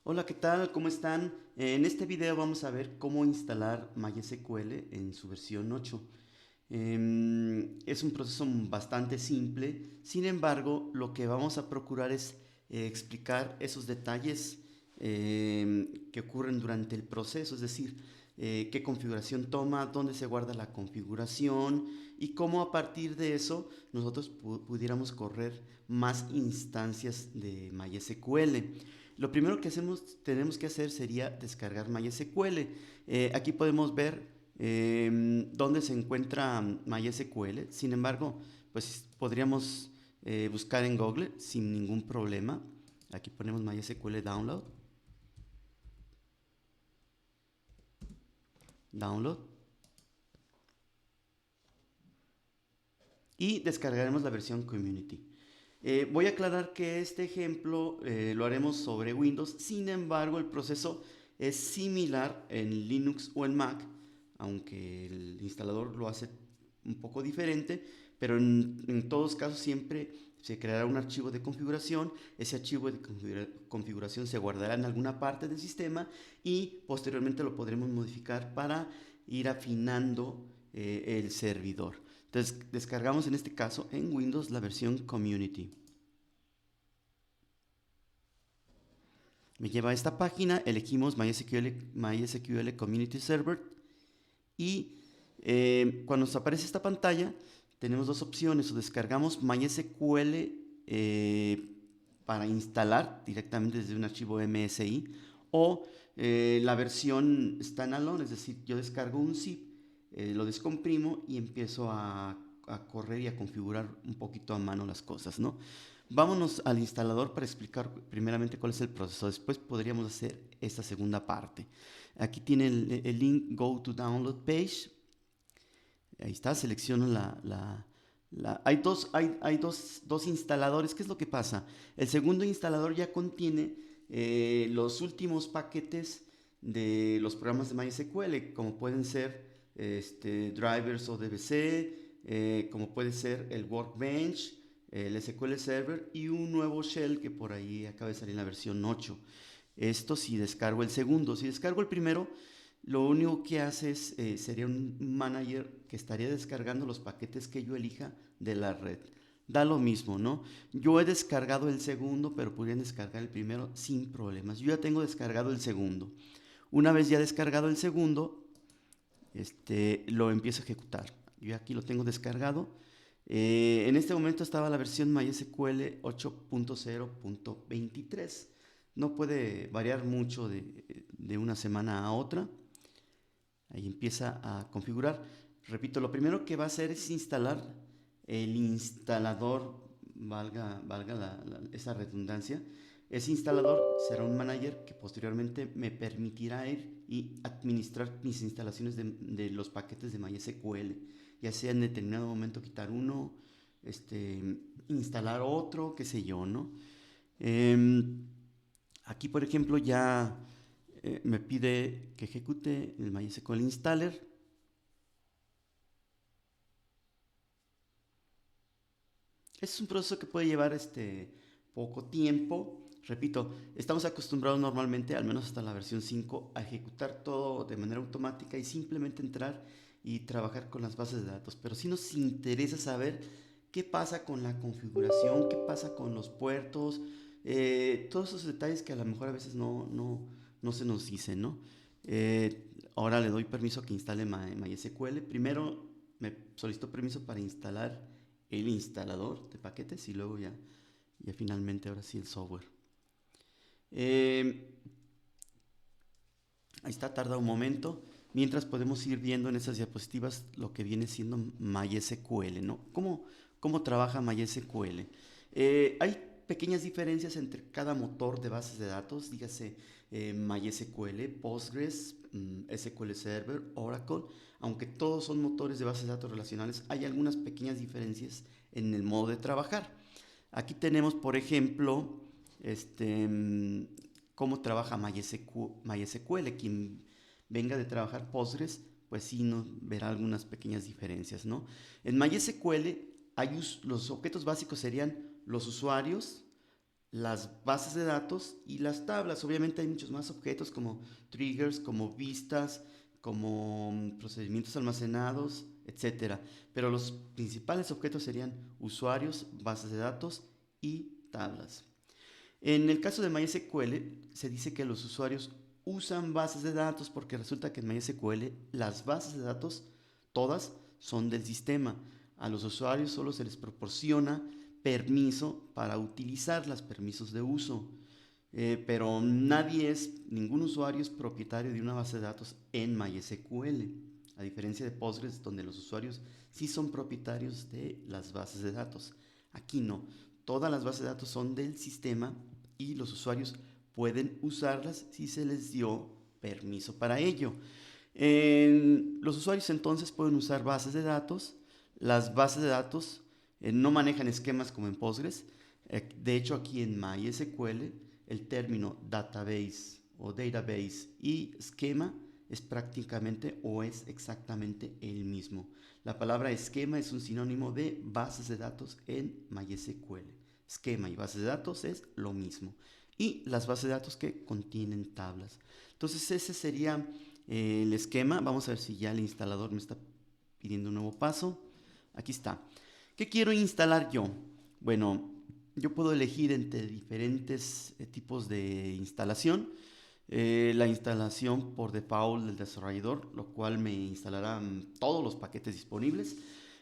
Hola, ¿qué tal? ¿Cómo están? En este video vamos a ver cómo instalar MySQL en su versión 8. Es un proceso bastante simple, sin embargo, lo que vamos a procurar es explicar esos detalles que ocurren durante el proceso, es decir, qué configuración toma, dónde se guarda la configuración y cómo a partir de eso nosotros pudiéramos correr más instancias de MySQL. Lo primero que tenemos que hacer sería descargar MySQL. Aquí podemos ver dónde se encuentra MySQL. Sin embargo, pues podríamos buscar en Google sin ningún problema. Aquí ponemos MySQL Download. Download. Y descargaremos la versión Community. Voy a aclarar que este ejemplo lo haremos sobre Windows, sin embargo el proceso es similar en Linux o en Mac, aunque el instalador lo hace un poco diferente, pero en todos casos siempre se creará un archivo de configuración, ese archivo de configuración se guardará en alguna parte del sistema y posteriormente lo podremos modificar para ir afinando el servidor. Entonces descargamos en este caso en Windows la versión Community. Me lleva a esta página, elegimos MySQL Community Server y cuando nos aparece esta pantalla tenemos dos opciones: o descargamos MySQL para instalar directamente desde un archivo MSI, o la versión standalone, es decir, yo descargo un zip, lo descomprimo y empiezo a correr y a configurar un poquito a mano las cosas, ¿no? Vámonos al instalador para explicar primeramente cuál es el proceso. Después podríamos hacer esta segunda parte. Aquí tiene el link Go to Download Page. Ahí está, selecciono hay dos instaladores. ¿Qué es lo que pasa? El segundo instalador ya contiene los últimos paquetes de los programas de MySQL, como pueden ser drivers o DBC, como puede ser el Workbench, el SQL Server y un nuevo shell que por ahí acaba de salir en la versión 8. Esto si descargo el segundo. Si descargo el primero, lo único que hace sería un manager que estaría descargando los paquetes que yo elija de la red. Da lo mismo, ¿no? Yo he descargado el segundo, pero podrían descargar el primero sin problemas. Yo ya tengo descargado el segundo. Una vez ya descargado el segundo, lo empiezo a ejecutar. Yo aquí lo tengo descargado. En este momento estaba la versión MySQL 8.0.23. No puede variar mucho de una semana a otra. Ahí empieza a configurar. Repito, lo primero que va a hacer es instalar el instalador, valga esa redundancia. Ese instalador será un manager que posteriormente me permitirá ir y administrar mis instalaciones de los paquetes de MySQL, ya sea en determinado momento quitar uno, instalar otro, qué sé yo, ¿no? Aquí, por ejemplo, ya me pide que ejecute el MySQL installer. Es un proceso que puede llevar poco tiempo. Repito, estamos acostumbrados normalmente, al menos hasta la versión 5, a ejecutar todo de manera automática y simplemente entrar y trabajar con las bases de datos. Pero sí nos interesa saber qué pasa con la configuración, qué pasa con los puertos, todos esos detalles que a lo mejor a veces no se nos dicen, ¿no? Ahora le doy permiso a que instale MySQL. Primero me solicito permiso para instalar el instalador de paquetes y luego ya finalmente ahora sí el software. Eh, Ahí está, tarda un momento. Mientras podemos ir viendo en esas diapositivas lo que viene siendo MySQL, ¿no? ¿Cómo trabaja MySQL? Hay pequeñas diferencias entre cada motor de bases de datos, dígase MySQL, Postgres, SQL Server, Oracle. Aunque todos son motores de bases de datos relacionales, hay algunas pequeñas diferencias en el modo de trabajar. Aquí tenemos, por ejemplo, este, mm, cómo trabaja MySQL. Quien venga de trabajar Postgres, pues sí verá algunas pequeñas diferencias, ¿no? En MySQL los objetos básicos serían los usuarios, las bases de datos y las tablas. Obviamente hay muchos más objetos como triggers, como vistas, como procedimientos almacenados, etcétera. Pero los principales objetos serían usuarios, bases de datos y tablas. En el caso de MySQL se dice que los usuarios usan bases de datos porque resulta que en MySQL las bases de datos todas son del sistema. A los usuarios solo se les proporciona permiso para utilizarlas, permisos de uso. Pero ningún usuario es propietario de una base de datos en MySQL, a diferencia de Postgres, donde los usuarios sí son propietarios de las bases de datos. Aquí no, todas las bases de datos son del sistema y los usuarios pueden usarlas si se les dio permiso para ello. Los usuarios entonces pueden usar bases de datos. Las bases de datos no manejan esquemas como en Postgres. De hecho, aquí en MySQL el término database o database y esquema es prácticamente o es exactamente el mismo. La palabra esquema es un sinónimo de bases de datos en MySQL. Esquema y bases de datos es lo mismo. Y las bases de datos que contienen tablas. Entonces ese sería el esquema. Vamos a ver si ya el instalador me está pidiendo un nuevo paso. Aquí está. ¿Qué quiero instalar yo? Bueno, yo puedo elegir entre diferentes tipos de instalación. La instalación por default del desarrollador, lo cual me instalará todos los paquetes disponibles.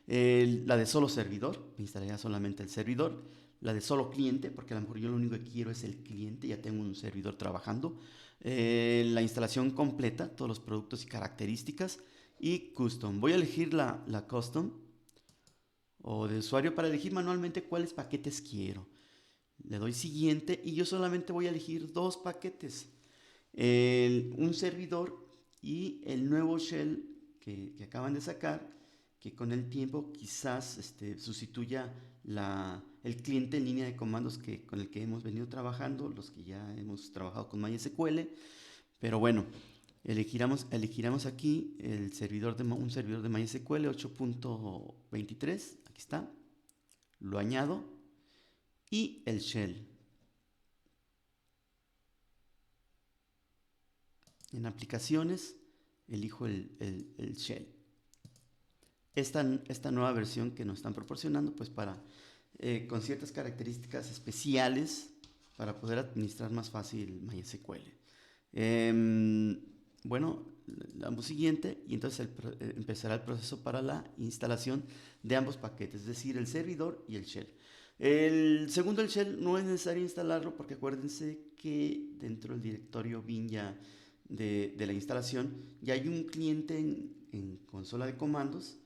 La de solo servidor, me instalaría solamente el servidor. La de solo cliente, porque a lo mejor yo lo único que quiero es el cliente, ya tengo un servidor trabajando. La instalación completa, todos los productos y características. Y custom. Voy a elegir la custom o de usuario para elegir manualmente cuáles paquetes quiero. Le doy siguiente y yo solamente voy a elegir dos paquetes. Un servidor y el nuevo shell que acaban de sacar, que con el tiempo quizás sustituya el cliente en línea de comandos con el que hemos venido trabajando, los que ya hemos trabajado con MySQL. Pero bueno, elegiremos aquí un servidor de MySQL 8.23, aquí está, lo añado y el shell. En aplicaciones elijo el shell. Esta nueva versión que nos están proporcionando pues con ciertas características especiales para poder administrar más fácil MySQL. Bueno, le damos siguiente y entonces empezará el proceso para la instalación de ambos paquetes, es decir, el servidor y el shell. El segundo, el shell, no es necesario instalarlo porque acuérdense que dentro del directorio bin ya de la instalación ya hay un cliente en consola de comandos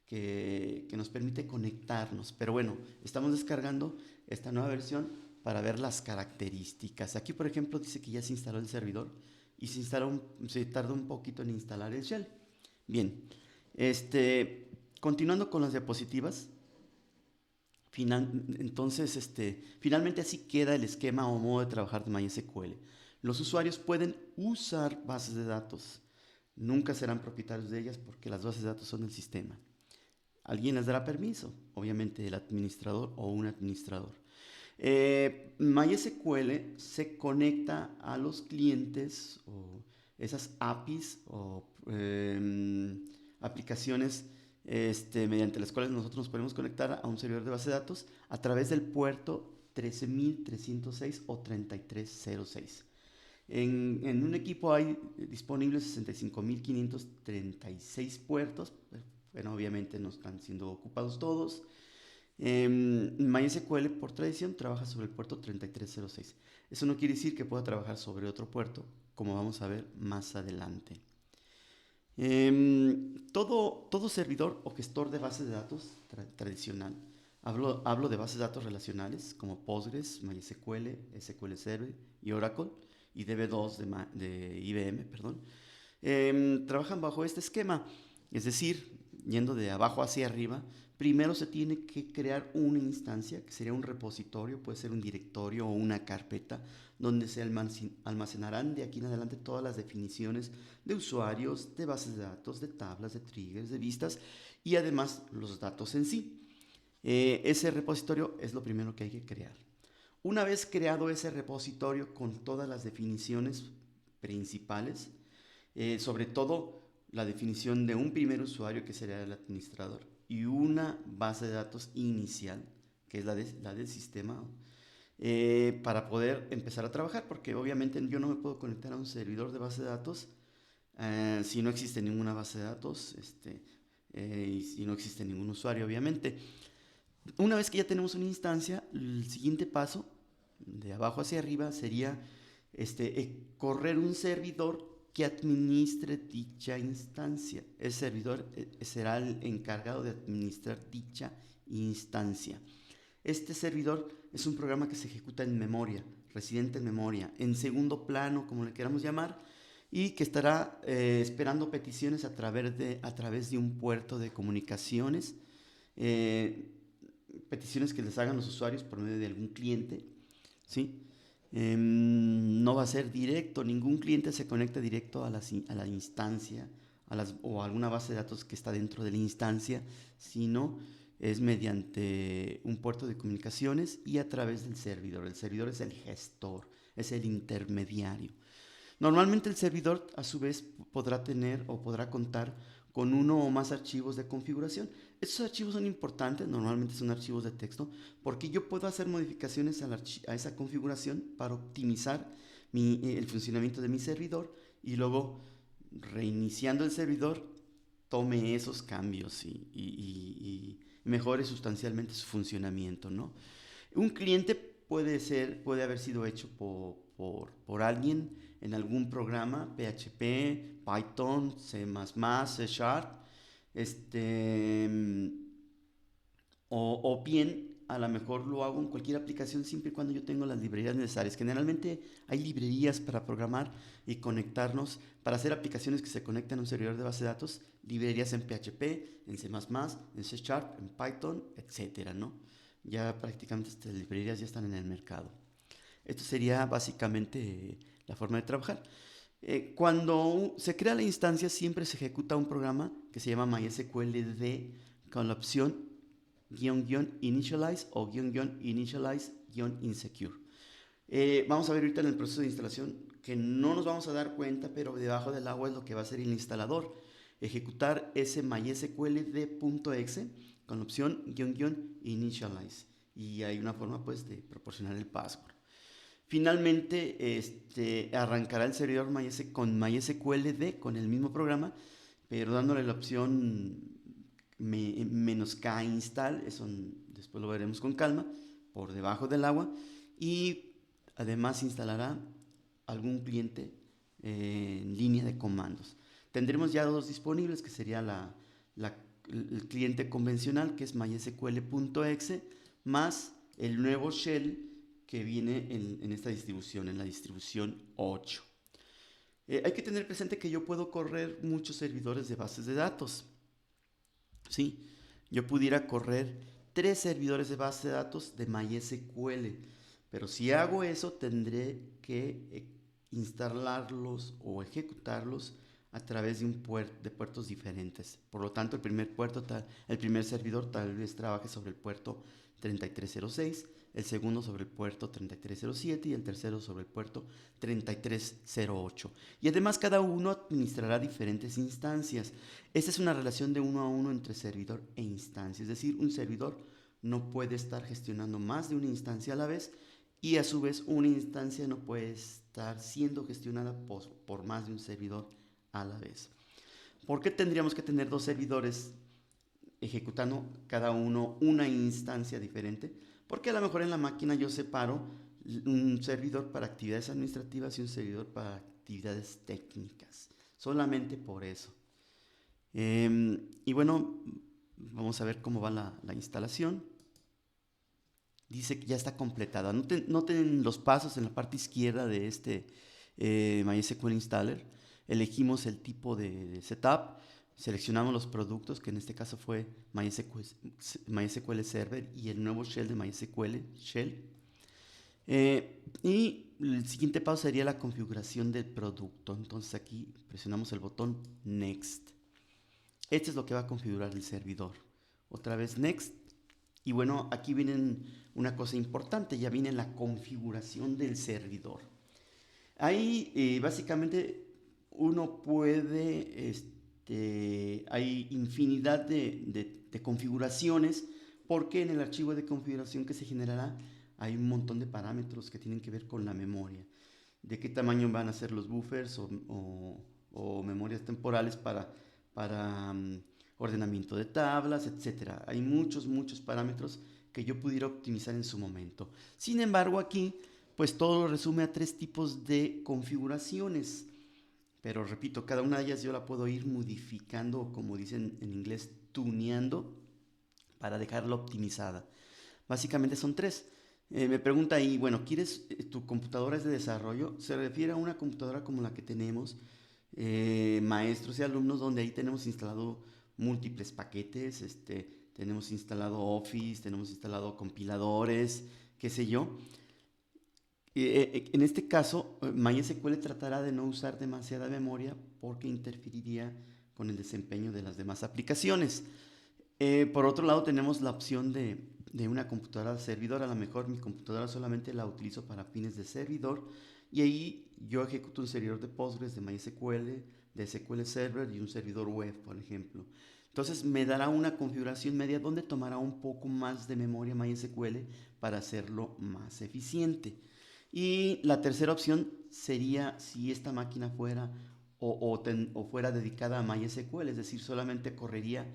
que nos permite conectarnos. Pero bueno, estamos descargando esta nueva versión para ver las características. Aquí, por ejemplo, dice que ya se instaló el servidor y se tardó un poquito en instalar el shell. Bien, continuando con las diapositivas, finalmente así queda el esquema o modo de trabajar de MySQL. Los usuarios pueden usar bases de datos. Nunca serán propietarios de ellas porque las bases de datos son del sistema. Alguien les dará permiso, obviamente el administrador o un administrador. MySQL se conecta a los clientes o esas APIs o aplicaciones mediante las cuales nosotros nos podemos conectar a un servidor de base de datos a través del puerto 13.306 o 3306. En un equipo hay disponibles 65.536 puertos. Bueno, obviamente no están siendo ocupados todos. MySQL por tradición trabaja sobre el puerto 3306. Eso no quiere decir que pueda trabajar sobre otro puerto, como vamos a ver más adelante. Todo servidor o gestor de bases de datos tradicional, hablo de bases de datos relacionales como Postgres, MySQL, SQL Server y Oracle y DB2 de IBM, perdón, trabajan bajo este esquema, es decir, yendo de abajo hacia arriba. Primero se tiene que crear una instancia, que sería un repositorio, puede ser un directorio o una carpeta, donde se almacenarán de aquí en adelante todas las definiciones de usuarios, de bases de datos, de tablas, de triggers, de vistas y además los datos en sí. Ese repositorio es lo primero que hay que crear. Una vez creado ese repositorio con todas las definiciones principales, sobre todo la definición de un primer usuario que sería el administrador y una base de datos inicial, que es la del sistema, para poder empezar a trabajar, porque obviamente yo no me puedo conectar a un servidor de base de datos si no existe ninguna base de datos, y si no existe ningún usuario, obviamente. Una vez que ya tenemos una instancia, el siguiente paso, de abajo hacia arriba, sería correr un servidor que administre dicha instancia. El servidor será el encargado de administrar dicha instancia. Este servidor es un programa que se ejecuta en memoria, residente en memoria, en segundo plano, como le queramos llamar, y que estará esperando peticiones a través de un puerto de comunicaciones, eh, peticiones que les hagan los usuarios por medio de algún cliente, ¿sí? No va a ser directo, ningún cliente se conecta directo a la instancia o a alguna base de datos que está dentro de la instancia, sino es mediante un puerto de comunicaciones y a través del servidor. El servidor es el gestor, es el intermediario. Normalmente el servidor a su vez podrá tener o podrá contar con uno o más archivos de configuración. Estos archivos son importantes, normalmente son archivos de texto, porque yo puedo hacer modificaciones a esa configuración para optimizar el funcionamiento de mi servidor y luego reiniciando el servidor tome esos cambios y mejore sustancialmente su funcionamiento, ¿no? Un cliente puede haber sido hecho por alguien en algún programa, PHP, Python, C++, C Sharp, este, o bien a lo mejor lo hago en cualquier aplicación siempre y cuando yo tenga las librerías necesarias. Generalmente hay librerías para programar y conectarnos, para hacer aplicaciones que se conectan a un servidor de base de datos, librerías en PHP, en C++, en C Sharp, en Python, etcétera, ¿no? Ya prácticamente estas librerías ya están en el mercado. Esto sería básicamente la forma de trabajar. Cuando se crea la instancia, siempre se ejecuta un programa que se llama MySQLD con la opción --initialize o --initialize--insecure. Vamos a ver ahorita en el proceso de instalación que no nos vamos a dar cuenta, pero debajo del agua es lo que va a hacer el instalador. Ejecutar ese mysqld.exe con la opción --initialize. Y hay una forma pues de proporcionar el password. Finalmente arrancará el servidor con MySQLD, con el mismo programa, pero dándole la opción "-k install", eso después lo veremos con calma, por debajo del agua, y además instalará algún cliente en línea de comandos. Tendremos ya dos disponibles, que sería el cliente convencional, que es mysql.exe, más el nuevo shell que viene en esta distribución, en la distribución 8. Hay que tener presente que yo puedo correr muchos servidores de bases de datos. ¿Sí? Yo pudiera correr 3 servidores de base de datos de MySQL, pero si hago eso tendré que instalarlos o ejecutarlos a través de puertos diferentes. Por lo tanto, el primer servidor tal vez trabaje sobre el puerto 3306, el segundo sobre el puerto 3307 y el tercero sobre el puerto 3308. Y además cada uno administrará diferentes instancias. Esta es una relación de uno a uno entre servidor e instancia. Es decir, un servidor no puede estar gestionando más de una instancia a la vez y a su vez una instancia no puede estar siendo gestionada por más de un servidor a la vez. ¿Por qué tendríamos que tener dos servidores ejecutando cada uno una instancia diferente? Porque a lo mejor en la máquina yo separo un servidor para actividades administrativas y un servidor para actividades técnicas. Solamente por eso. Y bueno, vamos a ver cómo va la instalación. Dice que ya está completada. Noten los pasos en la parte izquierda de este MySQL Installer. Elegimos el tipo de setup, seleccionamos los productos, que en este caso fue MySQL Server y el nuevo shell de MySQL Shell. Y el siguiente paso sería la configuración del producto. Entonces aquí presionamos el botón Next. Este es lo que va a configurar el servidor. Otra vez Next. Y bueno, aquí vienen una cosa importante, ya viene la configuración del servidor. Ahí básicamente uno puede, hay infinidad de configuraciones, porque en el archivo de configuración que se generará hay un montón de parámetros que tienen que ver con la memoria. De qué tamaño van a ser los buffers o memorias temporales para ordenamiento de tablas, etcétera. Hay muchos parámetros que yo pudiera optimizar en su momento. Sin embargo, aquí pues todo lo resume a 3 tipos de configuraciones. Pero repito, cada una de ellas yo la puedo ir modificando, como dicen en inglés, tuneando, para dejarla optimizada. Básicamente son 3. Me pregunta ahí, bueno, ¿quieres tu computadora es de desarrollo? Se refiere a una computadora como la que tenemos, maestros y alumnos, donde ahí tenemos instalado múltiples paquetes, tenemos instalado Office, tenemos instalado compiladores, qué sé yo. En este caso, MySQL tratará de no usar demasiada memoria porque interferiría con el desempeño de las demás aplicaciones. Por otro lado, tenemos la opción de una computadora servidor. A lo mejor mi computadora solamente la utilizo para fines de servidor, y ahí yo ejecuto un servidor de Postgres, de MySQL, de SQL Server y un servidor web, por ejemplo. Entonces me dará una configuración media donde tomará un poco más de memoria MySQL para hacerlo más eficiente. Y la tercera opción sería si esta máquina fuera o fuera dedicada a MySQL, es decir, solamente correría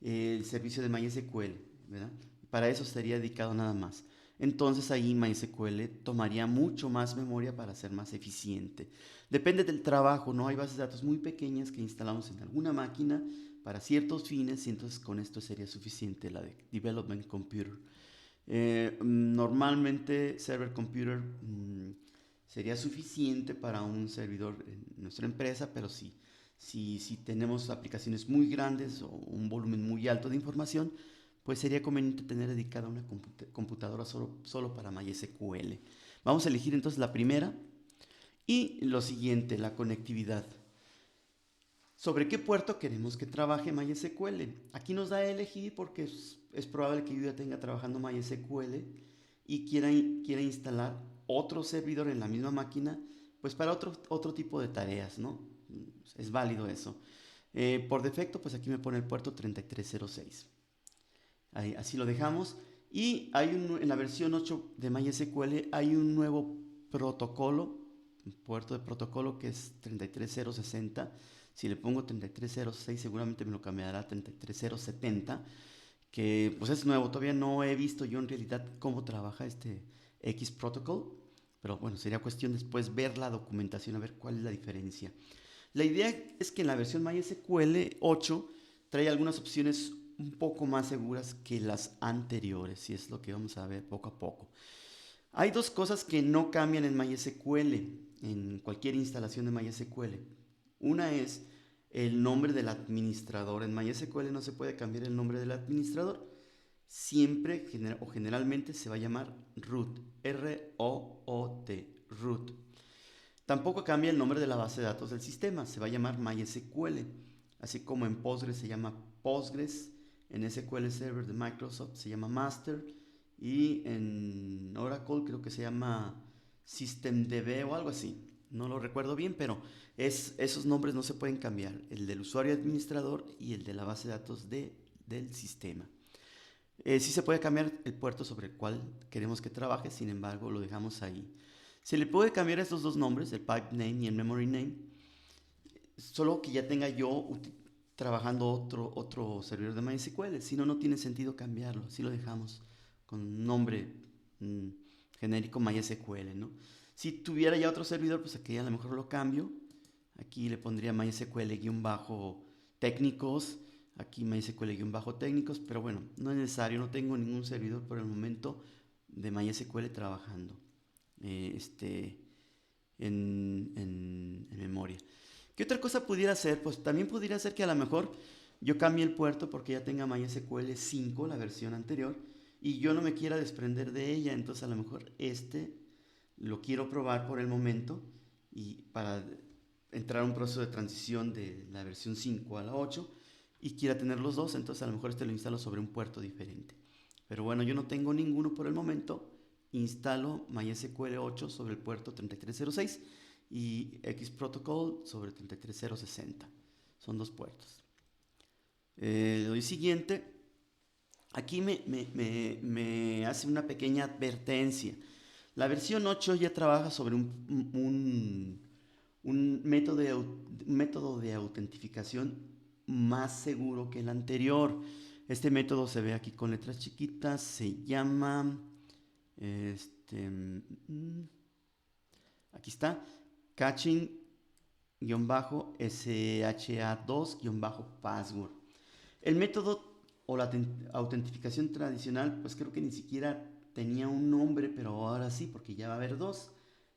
el servicio de MySQL, ¿verdad? Para eso estaría dedicado nada más. Entonces ahí MySQL tomaría mucho más memoria para ser más eficiente. Depende del trabajo, ¿no? Hay bases de datos muy pequeñas que instalamos en alguna máquina para ciertos fines, y entonces con esto sería suficiente la de Development Computer. Normalmente Server Computer sería suficiente para un servidor en nuestra empresa, pero si tenemos aplicaciones muy grandes o un volumen muy alto de información, pues sería conveniente tener dedicada una computadora solo para MySQL. Vamos a elegir entonces la primera. Y lo siguiente, la conectividad. ¿Sobre qué puerto queremos que trabaje MySQL? Aquí nos da a elegir porque es probable que yo ya tenga trabajando MySQL y quiera instalar otro servidor en la misma máquina, pues para otro tipo de tareas, ¿no? Es válido eso. Por defecto, pues aquí me pone el puerto 3306. Ahí, así lo dejamos. Y en la versión 8 de MySQL hay un nuevo protocolo, un puerto de protocolo que es 33060. Si le pongo 3306 seguramente me lo cambiará a 33070, que pues es nuevo. Todavía no he visto yo en realidad cómo trabaja este X Protocol, pero bueno, sería cuestión después ver la documentación a ver cuál es la diferencia. La idea es que en la versión MySQL 8 trae algunas opciones un poco más seguras que las anteriores, y es lo que vamos a ver poco a poco. Hay 2 cosas que no cambian en MySQL, en cualquier instalación de MySQL. Una es el nombre del administrador. En MySQL no se puede cambiar el nombre del administrador. Siempre o generalmente se va a llamar root, R-O-O-T, root. Tampoco cambia el nombre de la base de datos del sistema, se va a llamar MySQL. Así como en Postgres se llama Postgres, en SQL Server de Microsoft se llama Master, y en Oracle creo que se llama SystemDB o algo así. No lo recuerdo bien, pero esos nombres no se pueden cambiar, el del usuario administrador y el de la base de datos del sistema. Sí se puede cambiar el puerto sobre el cual queremos que trabaje, sin embargo lo dejamos ahí. Se le puede cambiar estos 2 nombres, el pipe name y el memory name, solo que ya tenga yo trabajando otro servidor de MySQL. Si no, no tiene sentido cambiarlo. Así lo dejamos con un nombre mm, genérico MySQL, ¿no? Si tuviera ya otro servidor, pues aquí a lo mejor lo cambio. Aquí le pondría MySQL-técnicos. Aquí MySQL-técnicos. Pero bueno, no es necesario. No tengo ningún servidor por el momento de MySQL trabajando en memoria. ¿Qué otra cosa pudiera hacer? Pues también pudiera ser que a lo mejor yo cambie el puerto porque ya tenga MySQL 5, la versión anterior, y yo no me quiera desprender de ella. Entonces a lo mejor lo quiero probar por el momento, y para entrar a un proceso de transición de la versión 5 a la 8, y quiera tener los dos, entonces a lo mejor lo instalo sobre un puerto diferente. Pero bueno, yo no tengo ninguno por el momento. Instalo MySQL 8 sobre el puerto 3306 y Xprotocol sobre 33060. Son dos puertos. Le doy siguiente. Aquí me hace una pequeña advertencia. La versión 8 ya trabaja sobre un método de autentificación más seguro que el anterior. Este método se ve aquí con letras chiquitas, se llama, aquí está, caching-sha2-password. El método o la autentificación tradicional, pues creo que ni siquiera tenía un nombre, pero ahora sí, porque ya va a haber dos.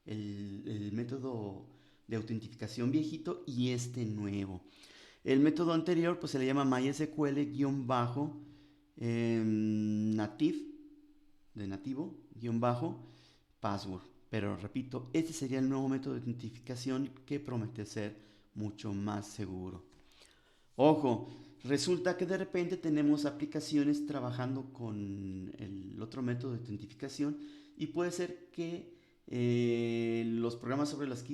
El método de autentificación viejito y este nuevo. El método anterior pues se le llama MySQL-native, de nativo, password. Pero repito, este sería el nuevo método de autentificación que promete ser mucho más seguro. Ojo, resulta que de repente tenemos aplicaciones trabajando con el otro método de autentificación y puede ser que los programas sobre las que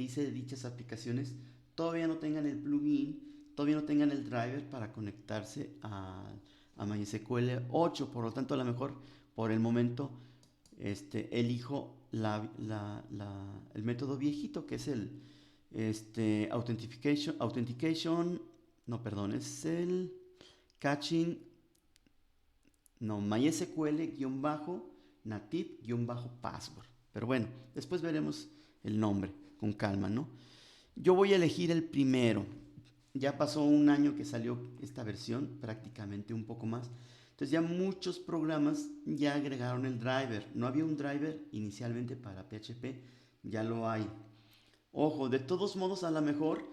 hice dichas aplicaciones todavía no tengan el plugin, todavía no tengan el driver para conectarse a MySQL 8. Por lo tanto, a lo mejor por el momento elijo el método viejito, que es el authentication, no, perdón, es el caching, no, MySQL-native-password. Pero bueno, después veremos el nombre con calma, ¿no? Yo voy a elegir el primero. Ya pasó un año que salió esta versión, prácticamente un poco más. Entonces ya muchos programas ya agregaron el driver. No había un driver inicialmente para PHP, ya lo hay. Ojo, de todos modos a lo mejor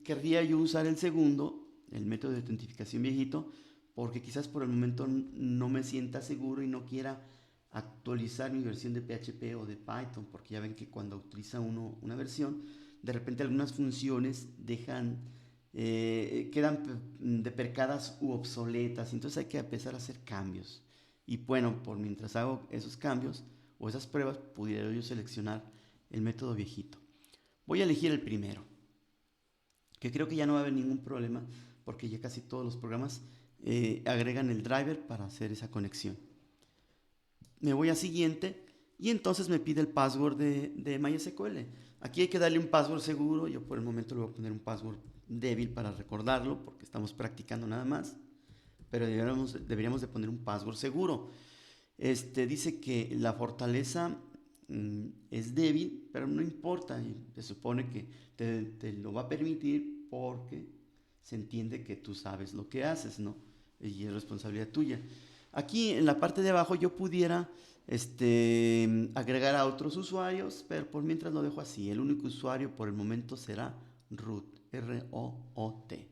querría yo usar el segundo, el método de autentificación viejito, porque quizás por el momento no me sienta seguro y no quiera actualizar mi versión de PHP o de Python, porque ya ven que cuando utiliza uno una versión, de repente algunas funciones quedan deprecadas u obsoletas, entonces hay que empezar a hacer cambios. Y bueno, por mientras hago esos cambios o esas pruebas, pudiera yo seleccionar el método viejito. Voy a elegir el primero, que creo que ya no va a haber ningún problema, porque ya casi todos los programas agregan el driver para hacer esa conexión. Me voy a siguiente y entonces me pide el password de MySQL. Aquí hay que darle un password seguro. Yo por el momento le voy a poner un password débil para recordarlo, porque estamos practicando nada más, pero deberíamos de poner un password seguro. Dice que la fortaleza es débil, pero no importa, se supone que te lo va a permitir porque se entiende que tú sabes lo que haces, ¿no? Y es responsabilidad tuya. Aquí en la parte de abajo yo pudiera agregar a otros usuarios, pero por mientras lo dejo así. El único usuario por el momento será root, R-O-O-T.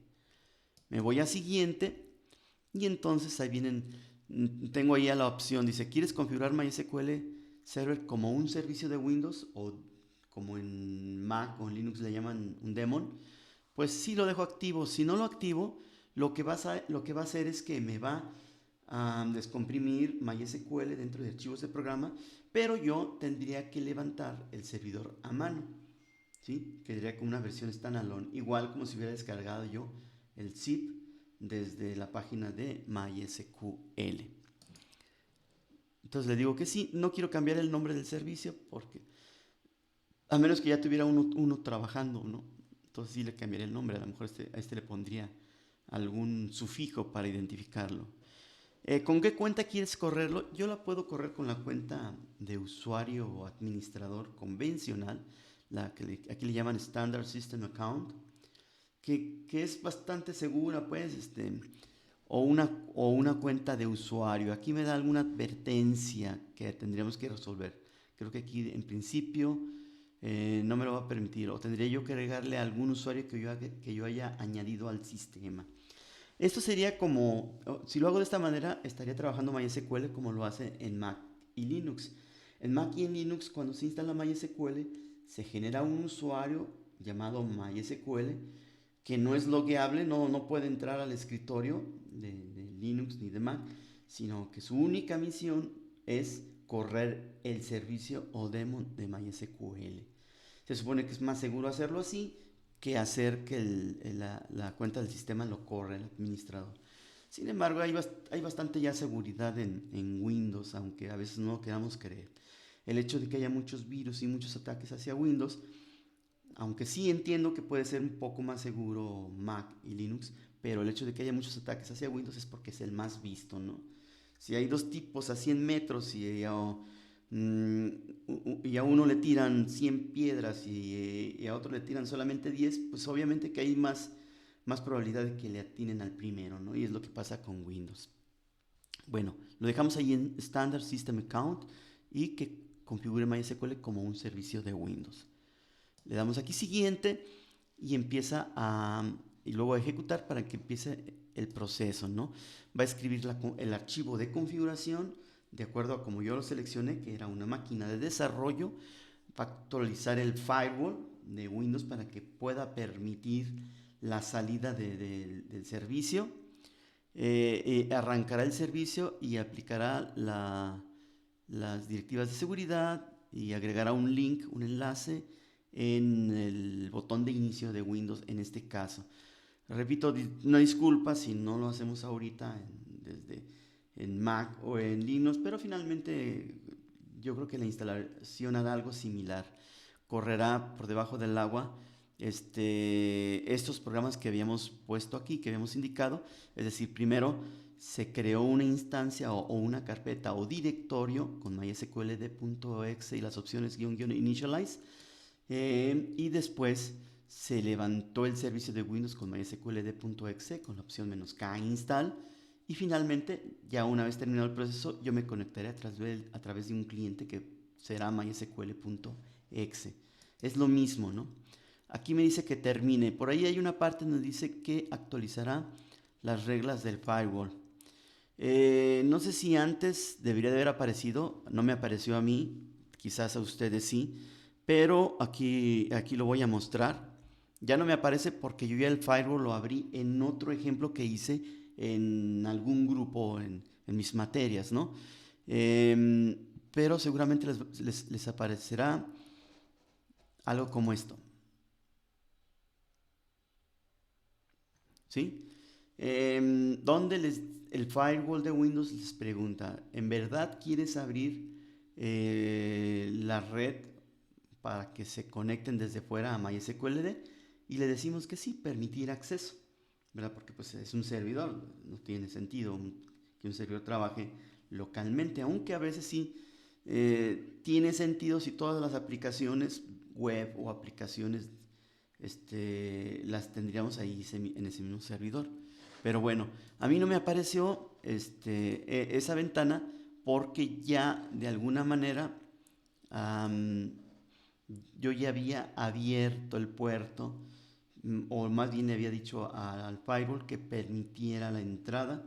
Me voy a siguiente y entonces ahí tengo ahí la opción, dice, ¿quieres configurar MySQL Server como un servicio de Windows o como en Mac o en Linux le llaman un daemon? Pues sí lo dejo activo. Si no lo activo, lo que va a hacer es que me va a descomprimir MySQL dentro de archivos de programa, pero yo tendría que levantar el servidor a mano, ¿sí? Quedaría con una versión standalone, igual como si hubiera descargado yo el zip desde la página de MySQL. Entonces le digo que sí, no quiero cambiar el nombre del servicio porque a menos que ya tuviera uno trabajando, ¿no? Entonces sí le cambiaría el nombre, a lo mejor a este le pondría algún sufijo para identificarlo. ¿Con qué cuenta quieres correrlo? Yo la puedo correr con la cuenta de usuario o administrador convencional, aquí le llaman Standard System Account, que es bastante segura, pues, o una cuenta de usuario. Aquí me da alguna advertencia que tendríamos que resolver. Creo que aquí en principio no me lo va a permitir, o tendría yo que agregarle a algún usuario que yo haya añadido al sistema. Esto sería como, si lo hago de esta manera, estaría trabajando MySQL como lo hace en Mac y Linux. En Mac y en Linux, cuando se instala MySQL, se genera un usuario llamado MySQL que no es logueable, no puede entrar al escritorio de Linux ni de Mac, sino que su única misión es correr el servicio o daemon de MySQL. Se supone que es más seguro hacerlo así que hacer que la cuenta del sistema lo corra el administrador. Sin embargo, hay bastante ya seguridad en Windows, aunque a veces no lo queramos creer. El hecho de que haya muchos virus y muchos ataques hacia Windows, aunque sí entiendo que puede ser un poco más seguro Mac y Linux, pero el hecho de que haya muchos ataques hacia Windows es porque es el más visto, ¿no? Si hay dos tipos a 100 metros mm, y a uno le tiran 100 piedras y a otro le tiran solamente 10, pues obviamente que hay más probabilidad de que le atinen al primero, ¿no? Y es lo que pasa con Windows. Bueno, lo dejamos ahí en Standard System Account y que configure MySQL como un servicio de Windows. Le damos aquí siguiente y y luego a ejecutar para que empiece el proceso, ¿no? Va a escribir el archivo de configuración de acuerdo a como yo lo seleccioné, que era una máquina de desarrollo. Va a actualizar el firewall de Windows para que pueda permitir la salida del servicio. Arrancará el servicio y aplicará las directivas de seguridad y agregará un link, un enlace en el botón de inicio de Windows en este caso. Repito, una disculpa si no lo hacemos ahorita desde en Mac o en Linux, pero finalmente yo creo que la instalación hará algo similar. Correrá por debajo del agua estos programas que habíamos puesto aquí, que habíamos indicado. Es decir, primero se creó una instancia o una carpeta o directorio con mysqld.exe y las opciones --initialize, y después se levantó el servicio de Windows con mysqld.exe con la opción "-k install", y finalmente, ya una vez terminado el proceso, yo me conectaré a través de un cliente que será mysql.exe. Es lo mismo, ¿no? Aquí me dice que termine. Por ahí hay una parte donde dice que actualizará las reglas del firewall. No sé si antes debería de haber aparecido, no me apareció a mí, quizás a ustedes sí, pero aquí lo voy a mostrar. Ya no me aparece porque yo ya el firewall lo abrí en otro ejemplo que hice en algún grupo en mis materias, ¿no? Eh, pero seguramente les aparecerá algo como esto, ¿sí? Donde el firewall de Windows les pregunta, ¿en verdad quieres abrir la red para que se conecten desde fuera a MySQL? Y le decimos que sí, permitir acceso, ¿verdad? Porque pues es un servidor, no tiene sentido que un servidor trabaje localmente, aunque a veces sí tiene sentido si todas las aplicaciones web o aplicaciones las tendríamos ahí en ese mismo servidor. Pero bueno, a mí no me apareció esa ventana porque ya de alguna manera um, yo ya había abierto el puerto, o más bien le había dicho al firewall que permitiera la entrada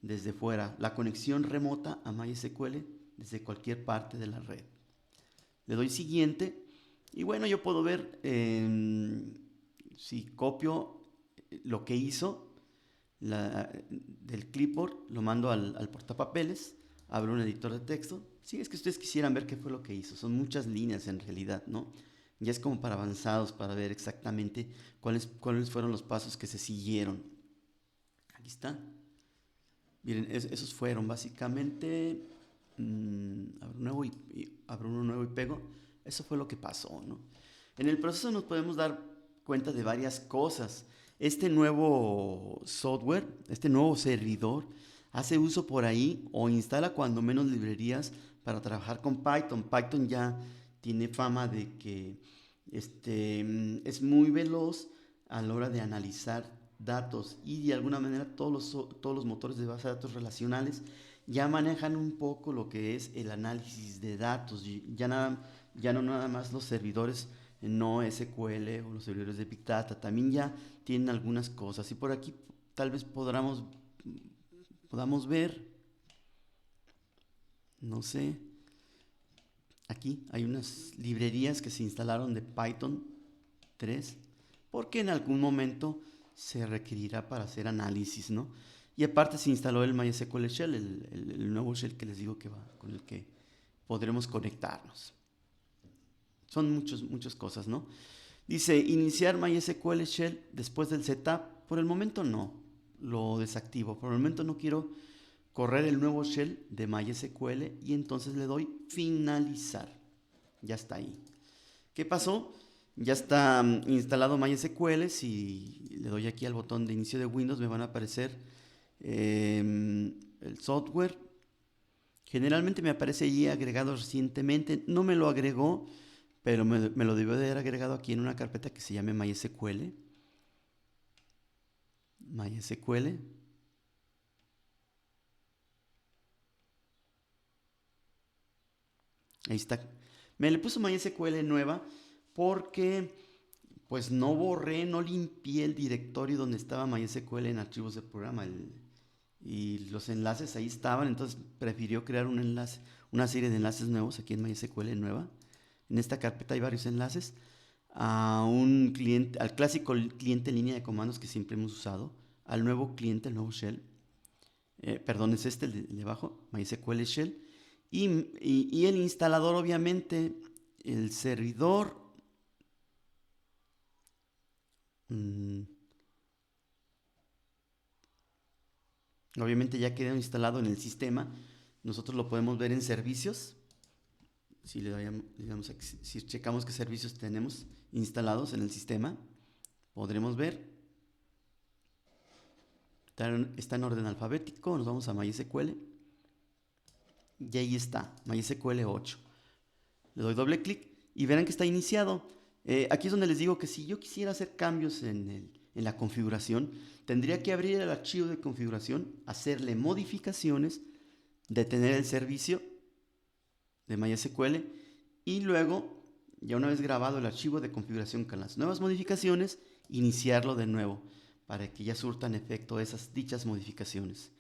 desde fuera, la conexión remota a MySQL desde cualquier parte de la red. Le doy siguiente y bueno, yo puedo ver si copio lo que hizo del clipboard, lo mando al portapapeles, abro un editor de texto. Sí, es que ustedes quisieran ver qué fue lo que hizo. Son muchas líneas en realidad, ¿no? Ya es como para avanzados, para ver exactamente cuáles fueron los pasos que se siguieron. Aquí está. Miren, esos fueron básicamente. Abro uno nuevo y pego. Eso fue lo que pasó, ¿no? En el proceso nos podemos dar cuenta de varias cosas. Este nuevo software, este nuevo servidor, hace uso por ahí o instala cuando menos librerías para trabajar con Python. Python ya tiene fama de que es muy veloz a la hora de analizar datos, y de alguna manera todos los motores de base de datos relacionales ya manejan un poco lo que es el análisis de datos. Ya no nada más los servidores no SQL o los servidores de Big Data, también ya tienen algunas cosas. Y por aquí tal vez podamos ver, no sé, aquí hay unas librerías que se instalaron de Python 3 porque en algún momento se requerirá para hacer análisis, ¿no? Y aparte se instaló el MySQL Shell, el nuevo shell que les digo que va, con el que podremos conectarnos. Son muchas cosas, ¿no? Dice, iniciar MySQL Shell después del setup. Por el momento no, lo desactivo. Por el momento no quiero correr el nuevo shell de MySQL y entonces le doy finalizar. Ya está ahí. ¿Qué pasó? Ya está instalado MySQL. Si le doy aquí al botón de inicio de Windows me van a aparecer el software. Generalmente me aparece allí agregado recientemente. No me lo agregó, pero me lo debió de haber agregado aquí en una carpeta que se llame MySQL. MySQL. Ahí está. Me le puso MySQL nueva porque pues no borré, no limpié el directorio donde estaba MySQL en archivos de programa. Y los enlaces ahí estaban, entonces prefirió crear un enlace, una serie de enlaces nuevos aquí en MySQL nueva. En esta carpeta hay varios enlaces a un cliente, al clásico cliente en línea de comandos que siempre hemos usado, al nuevo cliente, el nuevo shell. Perdón, es este el de abajo, MySQL Shell. Y el instalador, obviamente, el servidor. Obviamente ya quedó instalado en el sistema. Nosotros lo podemos ver en servicios. Si si checamos qué servicios tenemos instalados en el sistema, podremos ver. Está en orden alfabético. Nos vamos a MySQL. Y ahí está, MySQL 8. Le doy doble clic y verán que está iniciado. Aquí es donde les digo que si yo quisiera hacer cambios en la configuración, tendría que abrir el archivo de configuración, hacerle modificaciones, detener el servicio de MySQL y luego, ya una vez grabado el archivo de configuración con las nuevas modificaciones, iniciarlo de nuevo para que ya surtan efecto esas dichas modificaciones.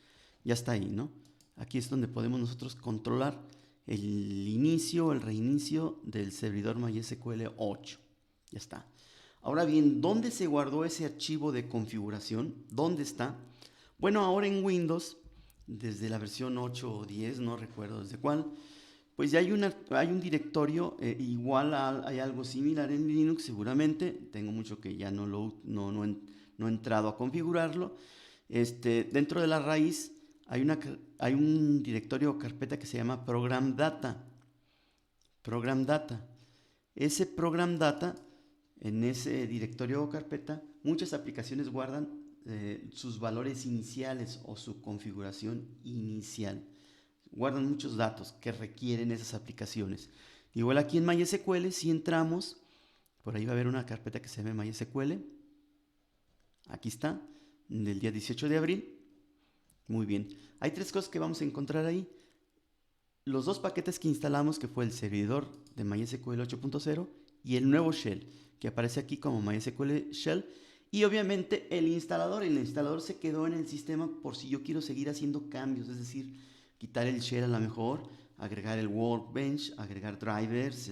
Ya está ahí, ¿no? Aquí es donde podemos nosotros controlar el inicio, el reinicio del servidor MySQL 8. Ya está. Ahora bien, ¿dónde se guardó ese archivo de configuración? ¿Dónde está? Bueno, ahora en Windows, desde la versión 8 o 10, no recuerdo desde cuál, pues ya hay un directorio hay algo similar en Linux seguramente. Tengo mucho que ya no he entrado a configurarlo. Dentro de la raíz hay un directorio o carpeta que se llama Program Data. Program Data. Ese Program Data, en ese directorio o carpeta, muchas aplicaciones guardan sus valores iniciales o su configuración inicial. Guardan muchos datos que requieren esas aplicaciones. Igual aquí en MySQL, si entramos, por ahí va a haber una carpeta que se llama MySQL. Aquí está, del día 18 de abril. Muy bien. Hay tres cosas que vamos a encontrar ahí. Los dos paquetes que instalamos, que fue el servidor de MySQL 8.0 y el nuevo shell, que aparece aquí como MySQL Shell. Y obviamente el instalador se quedó en el sistema por si yo quiero seguir haciendo cambios, es decir, quitar el shell a lo mejor, agregar el workbench, agregar drivers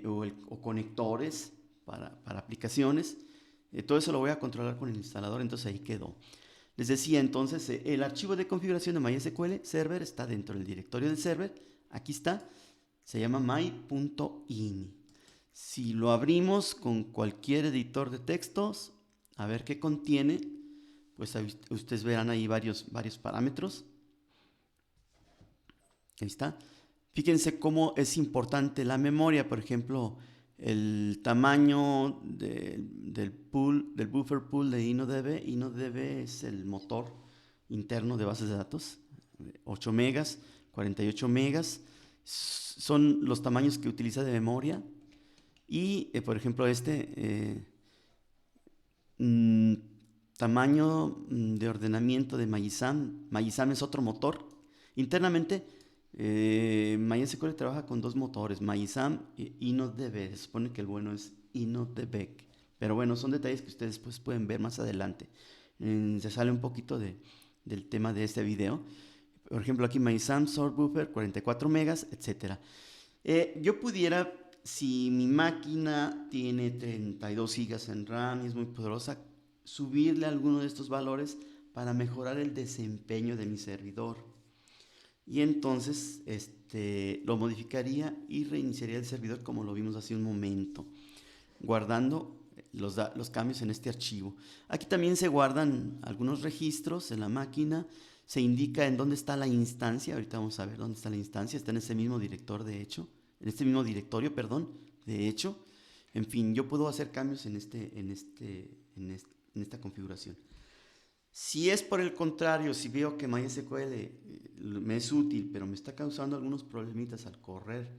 o conectores para aplicaciones. Todo eso lo voy a controlar con el instalador, entonces ahí quedó. Les decía entonces, el archivo de configuración de MySQL Server está dentro del directorio del server. Aquí está, se llama my.ini. Si lo abrimos con cualquier editor de textos, a ver qué contiene, pues ustedes verán ahí varios parámetros. Ahí está. Fíjense cómo es importante la memoria, por ejemplo, el tamaño del buffer pool de InnoDB. InnoDB es el motor interno de bases de datos, 8 megas, 48 megas, son los tamaños que utiliza de memoria. Y, por ejemplo, tamaño de ordenamiento de MyISAM. MyISAM es otro motor. Internamente, MySQL trabaja con dos motores, MyISAM e InnoDB. Se supone que el bueno es InnoDB. Pero bueno, son detalles que ustedes pues, pueden ver más adelante. Se sale un poquito del tema de este video. Por ejemplo, aquí MyISAM, Source Buffer, 44 megas, etc. Yo pudiera, si mi máquina tiene 32 gigas en RAM y es muy poderosa, subirle alguno de estos valores para mejorar el desempeño de mi servidor. Y entonces lo modificaría y reiniciaría el servidor como lo vimos hace un momento, guardando los cambios en este archivo. Aquí también se guardan algunos registros en la máquina, se indica en dónde está la instancia. Ahorita vamos a ver dónde está la instancia, está en ese mismo director de hecho, en este mismo directorio, perdón, de hecho. En fin, yo puedo hacer cambios en esta configuración. Si es por el contrario, si veo que MySQL me es útil, pero me está causando algunos problemitas al correr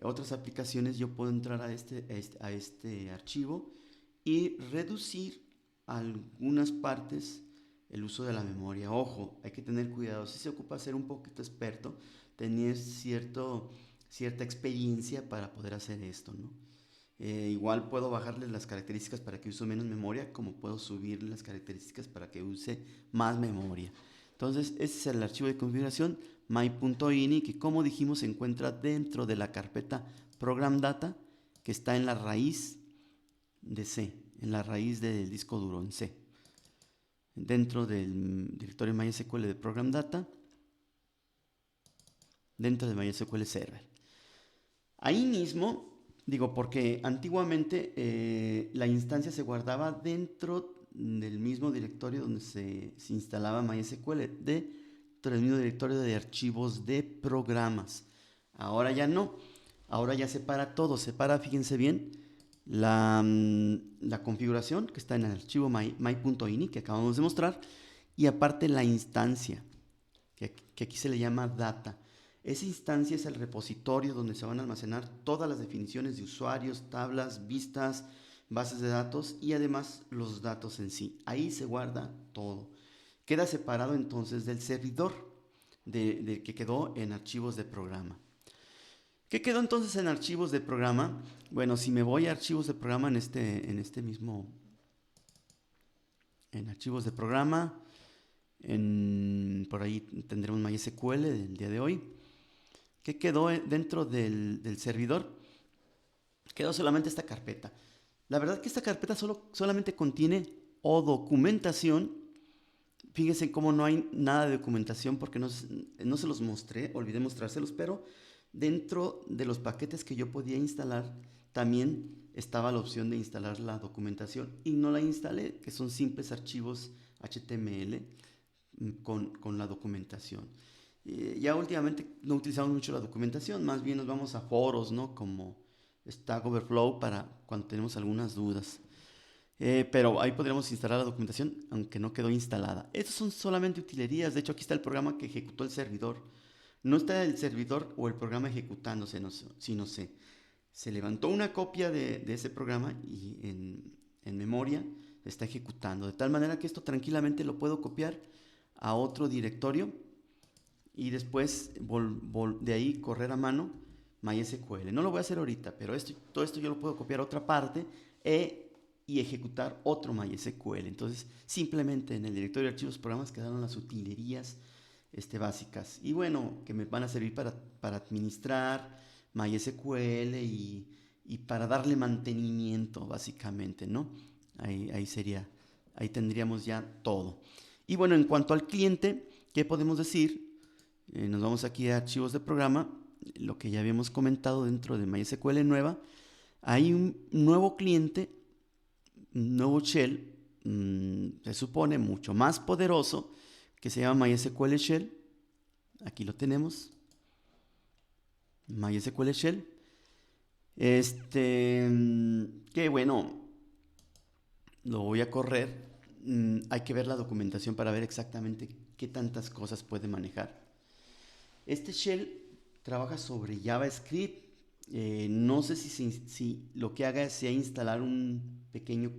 otras aplicaciones, yo puedo entrar a este archivo y reducir algunas partes el uso de la memoria. Ojo, hay que tener cuidado. Si se ocupa ser un poquito experto, tener cierta experiencia para poder hacer esto, ¿no? Igual puedo bajarle las características para que use menos memoria, como puedo subirle las características para que use más memoria. Entonces, este es el archivo de configuración my.ini, que como dijimos se encuentra dentro de la carpeta program data, que está en la raíz de C, en la raíz del disco duro en C, dentro del directorio MySQL de program data, dentro de MySQL Server. Ahí mismo, digo, porque antiguamente la instancia se guardaba dentro del mismo directorio donde se instalaba MySQL, dentro del mismo directorio de archivos de programas. Ahora ya no, ahora ya separa todo, separa, fíjense bien, la configuración que está en el archivo my.ini que acabamos de mostrar, y aparte la instancia, que aquí se le llama data. Esa instancia es el repositorio donde se van a almacenar todas las definiciones de usuarios, tablas, vistas, bases de datos y además los datos en sí. Ahí se guarda todo. Queda separado entonces del servidor que quedó en archivos de programa. ¿Qué quedó entonces en archivos de programa? Bueno, si me voy a archivos de programa en archivos de programa, por ahí tendremos MySQL del día de hoy. ¿Qué quedó dentro del servidor? Quedó solamente esta carpeta. La verdad que esta carpeta solamente contiene documentación. Fíjense cómo no hay nada de documentación porque no se los mostré, olvidé mostrárselos, pero dentro de los paquetes que yo podía instalar también estaba la opción de instalar la documentación y no la instalé, que son simples archivos HTML con la documentación. Ya últimamente no utilizamos mucho la documentación, más bien nos vamos a foros, ¿no? Como Stack Overflow para cuando tenemos algunas dudas. Pero ahí podríamos instalar la documentación, aunque no quedó instalada. Estos son solamente utilerías. De hecho, aquí está el programa que ejecutó el servidor. No está el servidor o el programa ejecutándose, sino se levantó una copia de ese programa y en memoria está ejecutando. De tal manera que esto tranquilamente lo puedo copiar a otro directorio y después de ahí correr a mano MySQL. No lo voy a hacer ahorita, pero todo esto yo lo puedo copiar a otra parte y ejecutar otro MySQL. Entonces, simplemente en el directorio de archivos programas quedaron las utilerías básicas. Y bueno, que me van a servir para administrar MySQL y para darle mantenimiento, básicamente, ¿no? Ahí tendríamos ya todo. Y bueno, en cuanto al cliente, ¿qué podemos decir? Nos vamos aquí a archivos de programa, lo que ya habíamos comentado dentro de MySQL nueva. Hay un nuevo cliente, un nuevo shell, se supone mucho más poderoso, que se llama MySQL Shell. Aquí lo tenemos, MySQL Shell. Que bueno, lo voy a correr. Hay que ver la documentación para ver exactamente qué tantas cosas puede manejar. Este shell trabaja sobre JavaScript. No sé si lo que haga sea instalar una pequeña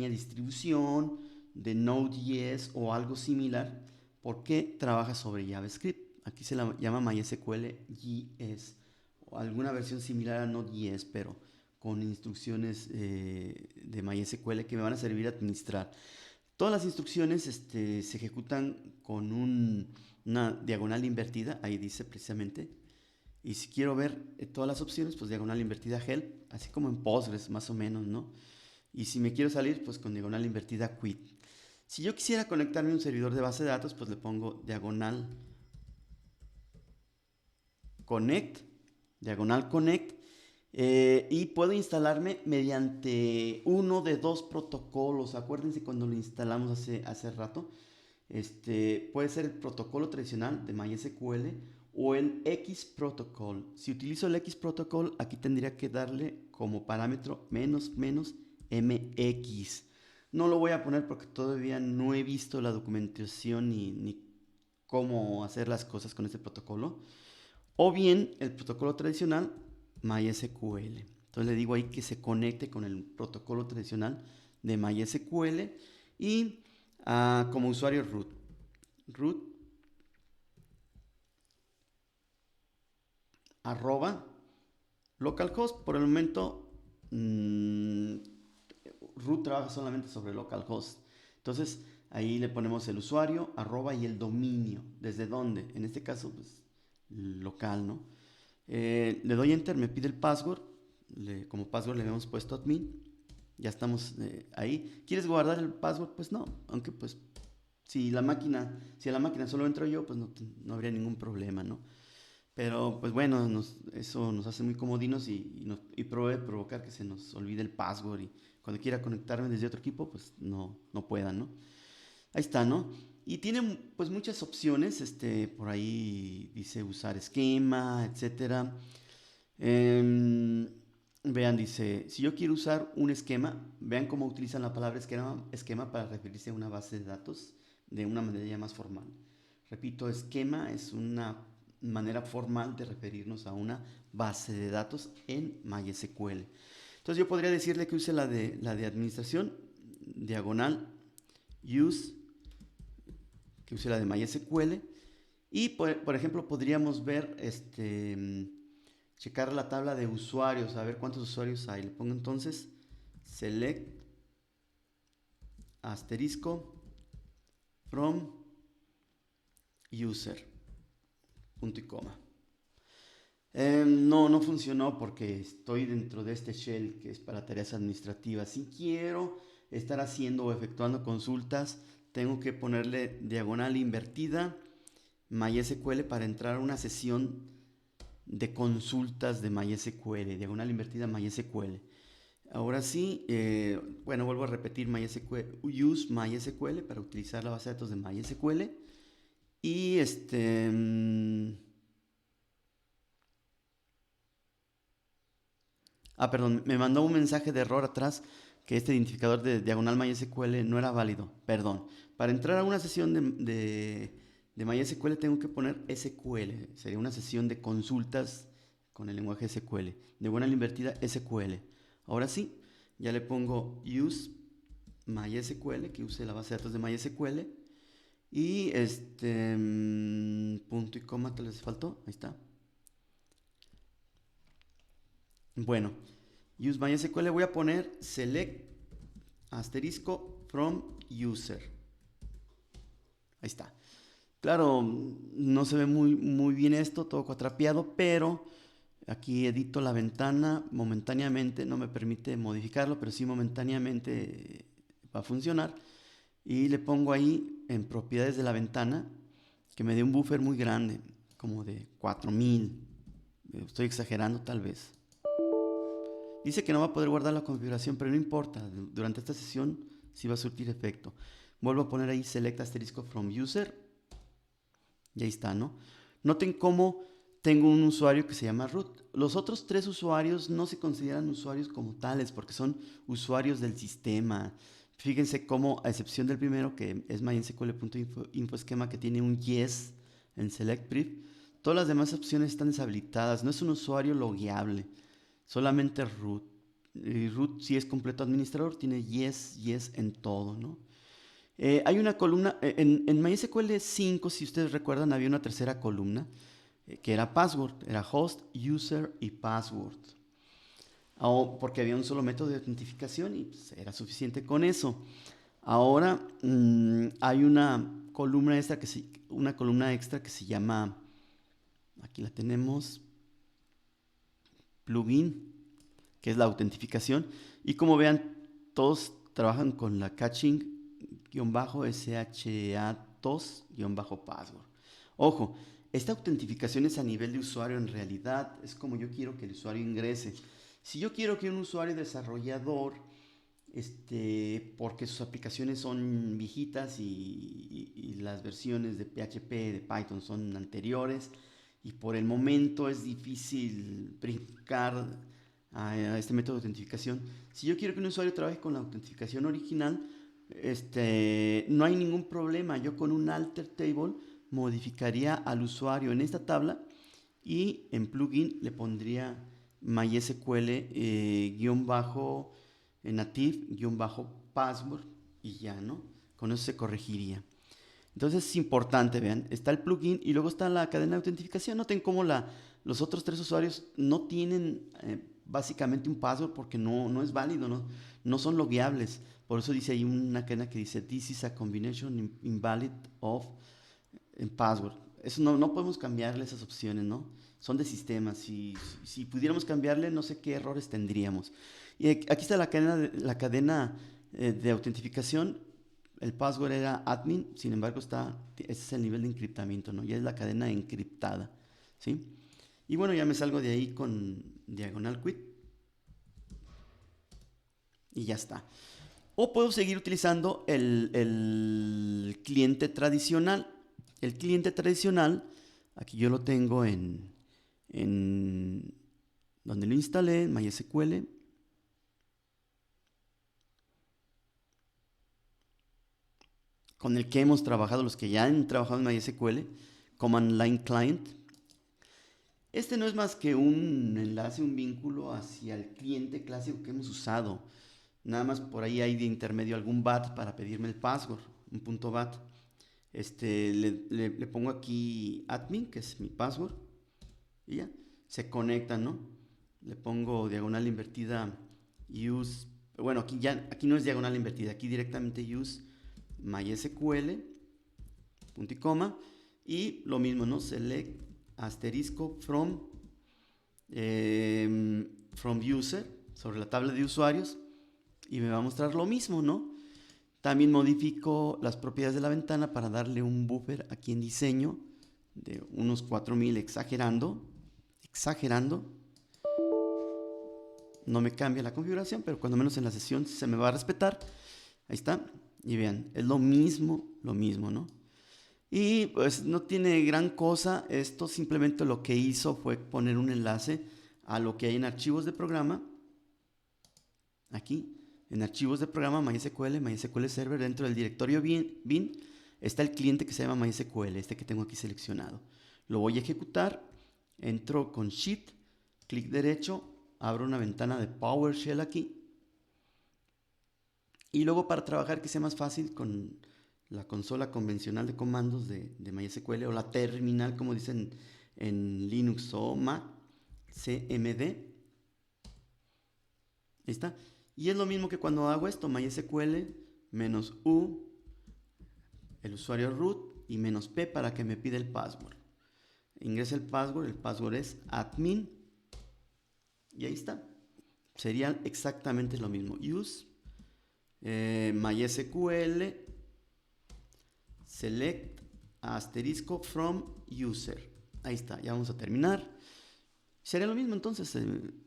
distribución de Node.js o algo similar, porque trabaja sobre JavaScript. Aquí se la llama MySQL.js o alguna versión similar a Node.js, pero con instrucciones de MySQL que me van a servir a administrar. Todas las instrucciones se ejecutan con una diagonal invertida, ahí dice precisamente. Y si quiero ver todas las opciones, pues diagonal invertida help, así como en Postgres más o menos, ¿no? Y si me quiero salir, pues con diagonal invertida quit. Si yo quisiera conectarme a un servidor de base de datos, pues le pongo diagonal connect, y puedo instalarme mediante uno de dos protocolos. Acuérdense cuando lo instalamos hace rato. Puede ser el protocolo tradicional de MySQL o el X Protocol. Si utilizo el X Protocol, aquí tendría que darle como parámetro -MX. No lo voy a poner porque todavía no he visto la documentación ni cómo hacer las cosas con este protocolo. O bien el protocolo tradicional MySQL. Entonces le digo ahí que se conecte con el protocolo tradicional de MySQL y como usuario root arroba localhost. Por el momento root trabaja solamente sobre localhost. Entonces ahí le ponemos el usuario, arroba y el dominio. ¿Desde dónde? En este caso, pues local, ¿no? Le doy enter, me pide el password. Como password le habíamos puesto admin. Ya estamos ahí. ¿Quieres guardar el password? Pues no. Aunque pues si a la máquina solo entro yo, pues no habría ningún problema, ¿no? Pero pues bueno, eso nos hace muy comodinos y puede provocar que se nos olvide el password y cuando quiera conectarme desde otro equipo, pues no puedan, ¿no? Ahí está, ¿no? Y tiene pues muchas opciones, por ahí dice usar esquema, etcétera. Vean, dice, si yo quiero usar un esquema, vean cómo utilizan la palabra esquema para referirse a una base de datos de una manera ya más formal. Repito, esquema es una manera formal de referirnos a una base de datos en MySQL. Entonces yo podría decirle que use la de administración, diagonal, use, que use la de MySQL. Y por ejemplo podríamos ver, checar la tabla de usuarios, a ver cuántos usuarios hay. Le pongo entonces select asterisco from user, punto y coma. No funcionó porque estoy dentro de este shell que es para tareas administrativas. Si quiero estar haciendo o efectuando consultas, tengo que ponerle diagonal invertida MySQL para entrar a una sesión de consultas de MySQL, diagonal invertida MySQL. Ahora sí, bueno, vuelvo a repetir use MySQL para utilizar la base de datos de MySQL. Y perdón, me mandó un mensaje de error atrás que este identificador de diagonal MySQL no era válido. Perdón. Para entrar a una sesión de MySQL tengo que poner SQL. Sería una sesión de consultas con el lenguaje SQL. Diagonal invertida SQL. Ahora sí, ya le pongo use MySQL, que use la base de datos de MySQL. Y punto y coma, tal vez faltó. Ahí está. Bueno, use MySQL voy a poner select asterisco from user. Ahí está. Claro, no se ve muy bien esto, todo cuatrapeado, pero aquí edito la ventana momentáneamente, no me permite modificarlo, pero sí momentáneamente va a funcionar. Y le pongo ahí en propiedades de la ventana que me dé un buffer muy grande, como de 4000. Estoy exagerando tal vez. Dice que no va a poder guardar la configuración, pero no importa. Durante esta sesión sí va a surtir efecto. Vuelvo a poner ahí select asterisco from user. Y ahí está, ¿no? Noten cómo tengo un usuario que se llama root. Los otros 3 usuarios no se consideran usuarios como tales porque son usuarios del sistema. Fíjense cómo, a excepción del primero, que es mysql.infoesquema, que tiene un yes en select brief, todas las demás opciones están deshabilitadas. No es un usuario logueable. Solamente root. Y root, si es completo administrador, tiene yes en todo, ¿no? Hay una columna, en MySQL 5, si ustedes recuerdan, había una tercera columna que era password, era host, user y password. Porque había un solo método de autentificación y pues, era suficiente con eso. Ahora hay una columna extra que se llama, aquí la tenemos, plugin, que es la autentificación. Y como vean, todos trabajan con la caching-sha2-password. Ojo, esta autentificación es a nivel de usuario en realidad, es como yo quiero que el usuario ingrese. Si yo quiero que un usuario desarrollador, porque sus aplicaciones son viejitas y las versiones de PHP, de Python son anteriores, y por el momento es difícil brincar a este método de autentificación. Si yo quiero que un usuario trabaje con la autentificación original, no hay ningún problema. Yo con un alter table modificaría al usuario en esta tabla y en plugin le pondría MySQL native-password y ya, ¿no? Con eso se corregiría. Entonces es importante, vean, está el plugin y luego está la cadena de autentificación. Noten cómo los otros tres usuarios no tienen básicamente un password porque no es válido, no son logueables. Por eso dice ahí una cadena que dice this is a combination invalid of password. Eso no podemos cambiarle esas opciones, ¿no? Son de sistema. Si pudiéramos cambiarle, no sé qué errores tendríamos. Y aquí está la cadena de autentificación. El password era admin, sin embargo ese es el nivel de encriptamiento, ¿no? Ya es la cadena encriptada, ¿sí? Y bueno, ya me salgo de ahí con diagonal quit y ya está. O puedo seguir utilizando el cliente tradicional. El cliente tradicional, aquí yo lo tengo en donde lo instalé, en MySQL. Con el que hemos trabajado, los que ya han trabajado en MySQL, Command Line Client. Este no es más que un enlace, un vínculo hacia el cliente clásico que hemos usado. Nada más por ahí hay de intermedio algún bat para pedirme el password, un punto bat. Le pongo aquí admin, que es mi password, y ya, se conectan, ¿no? Le pongo diagonal invertida use, bueno, aquí no es diagonal invertida, aquí directamente use MySQL, punto y coma, y lo mismo, ¿no? Select asterisco from user, sobre la tabla de usuarios, y me va a mostrar lo mismo, ¿no? También modifico las propiedades de la ventana para darle un buffer aquí en diseño de unos 4000, exagerando. No me cambia la configuración, pero cuando menos en la sesión se me va a respetar. Ahí está. Y vean, es lo mismo, ¿no? Y pues no tiene gran cosa. Esto simplemente lo que hizo fue poner un enlace a lo que hay en archivos de programa. Aquí, en archivos de programa MySQL Server, dentro del directorio bin, está el cliente que se llama MySQL, este que tengo aquí seleccionado. Lo voy a ejecutar. Entro con Shift, clic derecho, abro una ventana de PowerShell aquí. Y luego, para trabajar que sea más fácil con la consola convencional de comandos de MySQL, o la terminal como dicen en Linux o Mac, CMD. Ahí está. Y es lo mismo que cuando hago esto, MySQL -u, el usuario root, y -p para que me pida el password. Ingresa el password es admin, y ahí está. Serían exactamente lo mismo. Use MySQL select asterisco from user. Ahí está, ya vamos a terminar. Sería lo mismo entonces,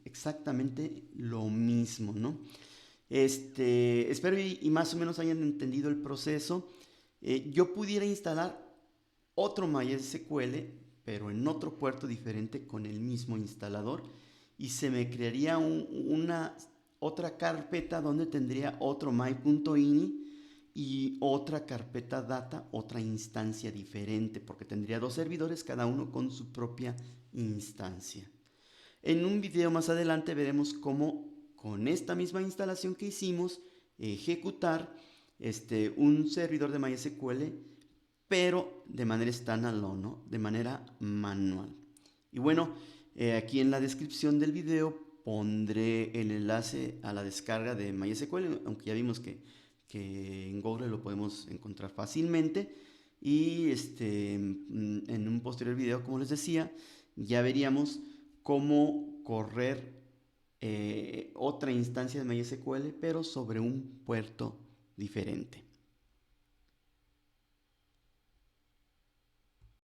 exactamente lo mismo, ¿no? Espero y más o menos hayan entendido el proceso. Yo pudiera instalar otro MySQL, pero en otro puerto diferente con el mismo instalador, y se me crearía otra carpeta donde tendría otro my.ini y otra carpeta data, otra instancia diferente, porque tendría dos servidores, cada uno con su propia instancia. En un video más adelante veremos cómo con esta misma instalación que hicimos ejecutar un servidor de MySQL, pero de manera standalone, ¿no? De manera manual. Y bueno, aquí en la descripción del video pondré el enlace a la descarga de MySQL, aunque ya vimos que en Google lo podemos encontrar fácilmente. Y en un posterior video, como les decía, ya veríamos cómo correr otra instancia de MySQL, pero sobre un puerto diferente.